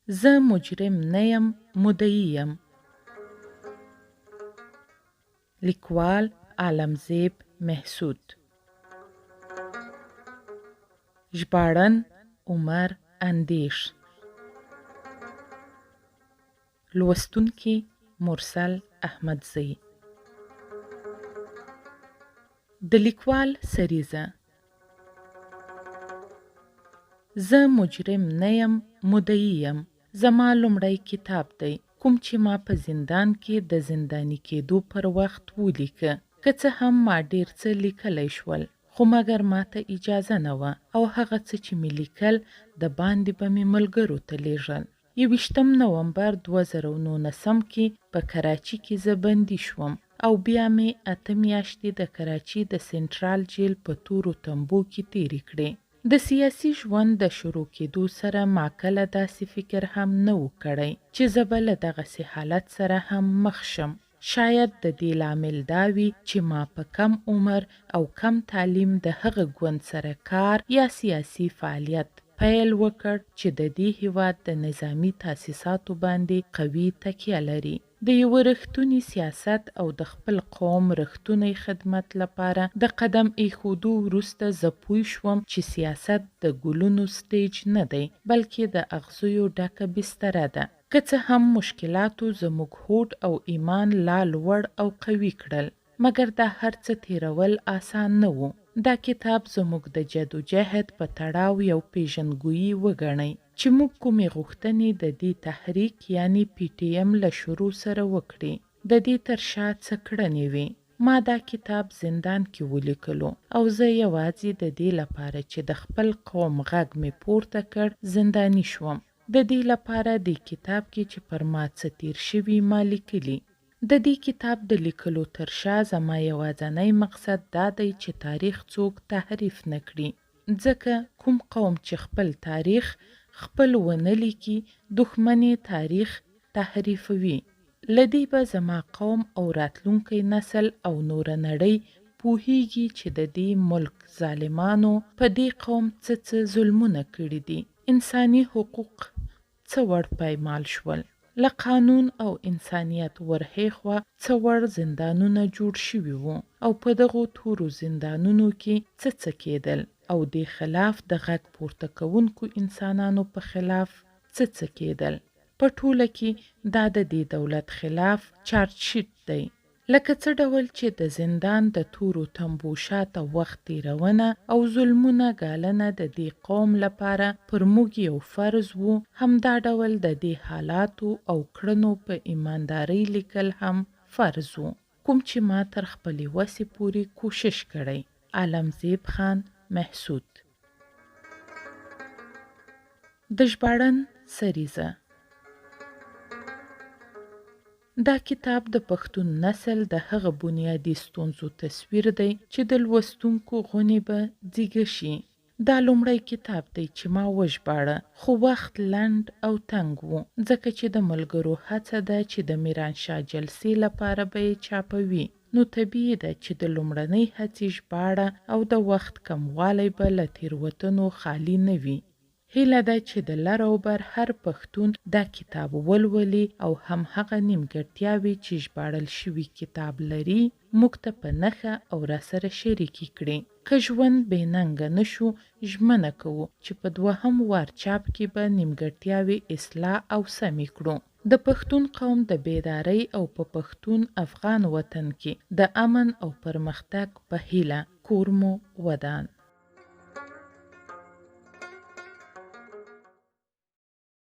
زه مجرم نه یم، مدعي یم. لیکوال عالمزیب محسود. ژباړن عمر اندیش. لوستونکی مرسل احمدزی. د لیکوال سریزه. زه مجرم نه یم، مدعي یم. زما لومړی کتاب دی کوم چې ما په زندان کې د زنداني کېدو پر وخت ولیکه. که څه هم ما ډیر څه لیکلی شول، خو مګر ما ته اجازه نه وه او هغه څه چې مې لیکل د باندې به مې ملګرو ته لیږل. 21 نومبر 2019 کې په کراچي کې زه بندي شوم او بیا مې 8 میاشتې د کراچي د سنټرال جیل په تورو تنبو کې تیرې کړې. د سیاسي ژوند د شروع کېدو سره ما کله داسې فکر هم نه و کړی چې زه به له دغسې حالت سره هم مخ شم. شاید د دې لامل دا وي چې ما په کم عمر او کم تعلیم د هغه ګوند سره کار یا سیاسي فعالیت پیل وکړ چې د دې هیواد د نظامی تاسیساتو باندې قوي تکیه لري. د یو رښتوني سیاست او د خپل قوم رښتونی خدمت لپاره د قدم ایښودو وروسته زه پوه شوم چې سیاست د ګلونو سټیج نه دی، بلکې د اغزیو ډکه بستره ده. که څه هم مشکلاتو زموږ هوډ او ایمان لا لوړ او قوي کړل، مګر دا هر څه تیرول آسان نه و. دا کتاب زموږ د جدوجهد په تړاو یو پیژندګویي وګڼئ چې موږ کومې غوښتنې د دې تحریک یعنی PTM له شروع سره وکړې. د دې تر شا څه کړنې وې. ما دا کتاب زندان کې ولیکلو او زه یوازې د دې لپاره چې د خپل قوم غږ مې پورته کړ زندانی شوم. د دې لپاره دې کتاب کې چې پر ما څه تیر شوي ما لیکلي. د دې کتاب د لیکلو تر شا زما یوازینی مقصد دا دی چې تاریخ څوک تحریف نه کړي، ځکه کوم قوم چې خپل تاریخ خپل ونه لیکي دښمن تاریخ تحریفوي. له دې به زما قوم او راتلونکی نسل او نوره نړۍ پوهیږي چې د دې ملک ظالمانو په دې قوم څه ظلمونه کړي دي. انساني حقوق څه وړ پایمال شول. له قانون او انسانیت ورهیخوا څه وړ زندانونه جوړ شوي وو او په دغو تورو زندانونو کې څه کېدل او دې خلاف د غږ پورته کوونکو انسانانو په خلاف څه کېدل. په ټوله کې دا د دې دولت خلاف چارج شیټ دی. لکه څه ډول چې د زندان د تورو تنبو شاته وخت تیرونه او ظلمونه ګالنه د دې قوم لپاره پر موږ یو فرض وو، همدا ډول د دې حالاتو او کړنو په ایماندارۍ لیکل هم فرض وو، کوم چې ما تر خپلې وسې پورې کوشش کړی. عالمزیب خان محسود. د ژباړن سریزه. دا کتاب د پښتون نسل د هغه بنیادي ستونزو تصویر دی چې د لوستونکو غونې به زیږه شي. دا لومړی کتاب دی چې ما وژباړه، خو وخت لنډ او تنګ و، ځکه چې د ملګرو هڅه ده چې د میرانشاه جلسې لپاره به یې چاپوي. نو طبیعي ده چې د لومړنۍ هڅې ژباړه او د وخت کموالی به له تېروتنو خالي نه وي. هیله ده چې د لر او بر هر پښتون دا کتاب ولولي او هم هغه نیمګړتیاوې چې ژباړل شوي کتاب لري موږ ته په نښه او راسره شریکې کړي. که ژوند بې ننګه نشو، ژمنه کوو چې په دوهم وار چاپ کې به نیمګړتیاوې اصلاح او سمې کړو. د پښتون قوم د بیدارۍ او په پښتون افغان وطن کې د امن او پرمختګ په هیله. کور مو ودان.